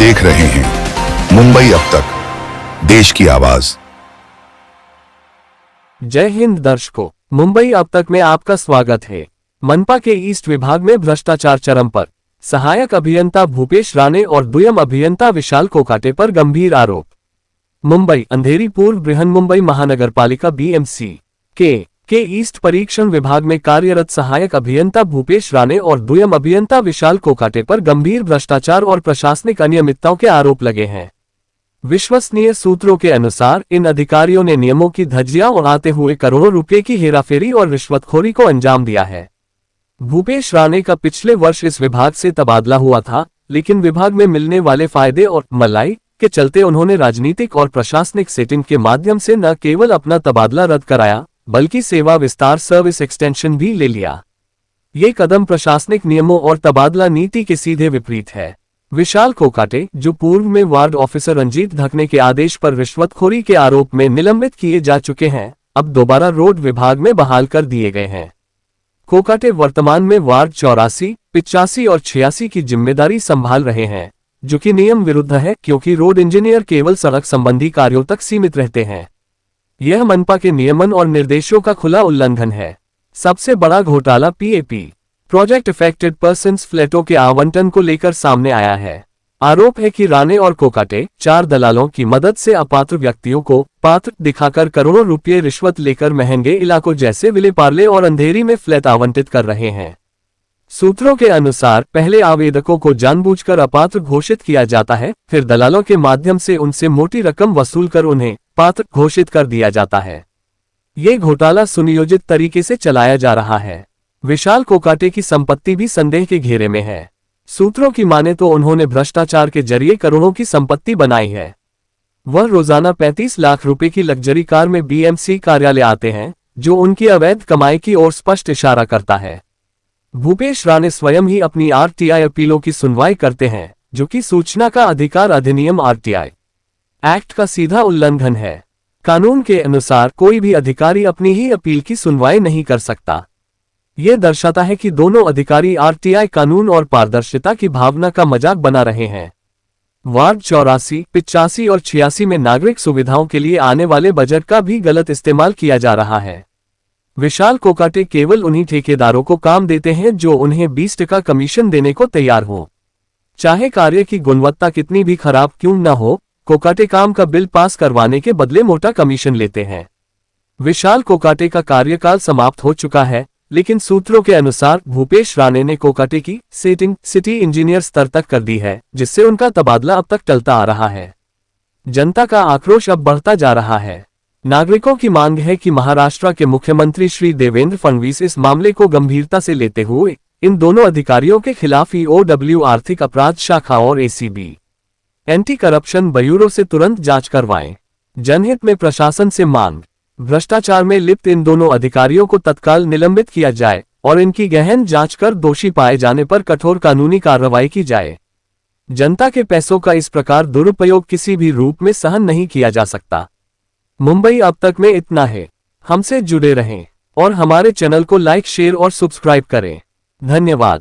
देख रहे हैं मुंबई अब तक, देश की आवाज। जय हिंद दर्शकों, मुंबई अब तक में आपका स्वागत है। मनपा के ईस्ट विभाग में भ्रष्टाचार चरम पर, सहायक अभियंता भूपेश राणे और द्वयम अभियंता विशाल कोकाटे पर गंभीर आरोप। मुंबई अंधेरी पूर्व बृहन्मुंबई महानगरपालिका बीएमसी के ईस्ट परीक्षण विभाग में कार्यरत सहायक अभियंता भूपेश राणे और द्वयम अभियंता विशाल कोकाटे पर गंभीर भ्रष्टाचार और प्रशासनिक अनियमितताओं के आरोप लगे हैं। विश्वसनीय सूत्रों के अनुसार इन अधिकारियों ने नियमों की धज्जियां उड़ाते हुए करोड़ों रुपए की हेराफेरी और रिश्वतखोरी को अंजाम दिया है। भूपेश राणे का पिछले वर्ष इस विभाग से तबादला हुआ था, लेकिन विभाग में मिलने वाले फायदे और मलाई के चलते उन्होंने राजनीतिक और प्रशासनिक सेटिंग के माध्यम से न केवल अपना तबादला रद्द कराया, बल्कि सेवा विस्तार सर्विस एक्सटेंशन भी ले लिया। ये कदम प्रशासनिक नियमों और तबादला नीति के सीधे विपरीत है। विशाल कोकाटे, जो पूर्व में वार्ड ऑफिसर रंजीत धकने के आदेश पर रिश्वतखोरी के आरोप में निलंबित किए जा चुके हैं, अब दोबारा रोड विभाग में बहाल कर दिए गए हैं। कोकाटे वर्तमान में वार्ड 84, 85 और 86 की जिम्मेदारी संभाल रहे हैं, जो कि नियम विरुद्ध है, क्योंकि रोड इंजीनियर केवल सड़क संबंधी कार्यों तक सीमित रहते हैं। यह मनपा के नियमन और निर्देशों का खुला उल्लंघन है। सबसे बड़ा घोटाला पीएपी प्रोजेक्ट अफेक्टेड पर्सन्स फ्लैटों के आवंटन को लेकर सामने आया है। आरोप है कि राणे और कोकाटे 4 दलालों की मदद से अपात्र व्यक्तियों को पात्र दिखाकर करोड़ों रुपये रिश्वत लेकर महंगे इलाकों जैसे विलेपार्ले और अंधेरी में फ्लैट आवंटित कर रहे हैं। सूत्रों के अनुसार पहले आवेदकों को जानबूझकर अपात्र घोषित किया जाता है, फिर दलालों के माध्यम से उनसे मोटी रकम वसूल कर उन्हें पात्र घोषित कर दिया जाता है। ये घोटाला सुनियोजित तरीके से चलाया जा रहा है। विशाल कोकाटे की संपत्ति भी संदेह के घेरे में है। सूत्रों की माने तो उन्होंने भ्रष्टाचार के जरिए करोड़ों की संपत्ति बनाई है। वह रोजाना 35 लाख रुपए की लग्जरी कार में बीएमसी कार्यालय आते हैं, जो उनकी अवैध कमाई की ओर स्पष्ट इशारा करता है। भूपेश राणे स्वयं ही अपनी आरटीआई अपीलों की सुनवाई करते हैं, जो कि सूचना का अधिकार अधिनियम आरटीआई एक्ट का सीधा उल्लंघन है। कानून के अनुसार कोई भी अधिकारी अपनी ही अपील की सुनवाई नहीं कर सकता। यह दर्शाता है कि दोनों अधिकारी आरटीआई कानून और पारदर्शिता की भावना का मजाक बना रहे हैं। वार्ड 84, 85 और 86 में नागरिक सुविधाओं के लिए आने वाले बजट का भी गलत इस्तेमाल किया जा रहा है। विशाल कोकाटे केवल उन्हीं ठेकेदारों को काम देते हैं जो उन्हें 20% कमीशन देने को तैयार हो। चाहे कार्य की गुणवत्ता कितनी भी खराब क्यों न हो, कोकाटे काम का बिल पास करवाने के बदले मोटा कमीशन लेते हैं। विशाल कोकाटे का कार्यकाल समाप्त हो चुका है, लेकिन सूत्रों के अनुसार भूपेश राणे ने कोकाटे की सेटिंग सिटी इंजीनियर स्तर तक कर दी है, जिससे उनका तबादला अब तक टलता आ रहा है। जनता का आक्रोश अब बढ़ता जा रहा है। नागरिकों की मांग है कि महाराष्ट्र के मुख्यमंत्री श्री देवेंद्र फडणवीस इस मामले को गंभीरता से लेते हुए इन दोनों अधिकारियों के खिलाफ ईओडब्ल्यू आर्थिक अपराध शाखा और एसीबी एंटी करप्शन ब्यूरो से तुरंत जांच करवाएं। जनहित में प्रशासन से मांग, भ्रष्टाचार में लिप्त इन दोनों अधिकारियों को तत्काल निलंबित किया जाए और इनकी गहन जांच कर दोषी पाए जाने पर कठोर कानूनी कार्रवाई की जाए। जनता के पैसों का इस प्रकार दुरुपयोग किसी भी रूप में सहन नहीं किया जा सकता। मुंबई अब तक में इतना है। हमसे जुड़े रहें और हमारे चैनल को लाइक, शेयर और सब्सक्राइब करें। धन्यवाद।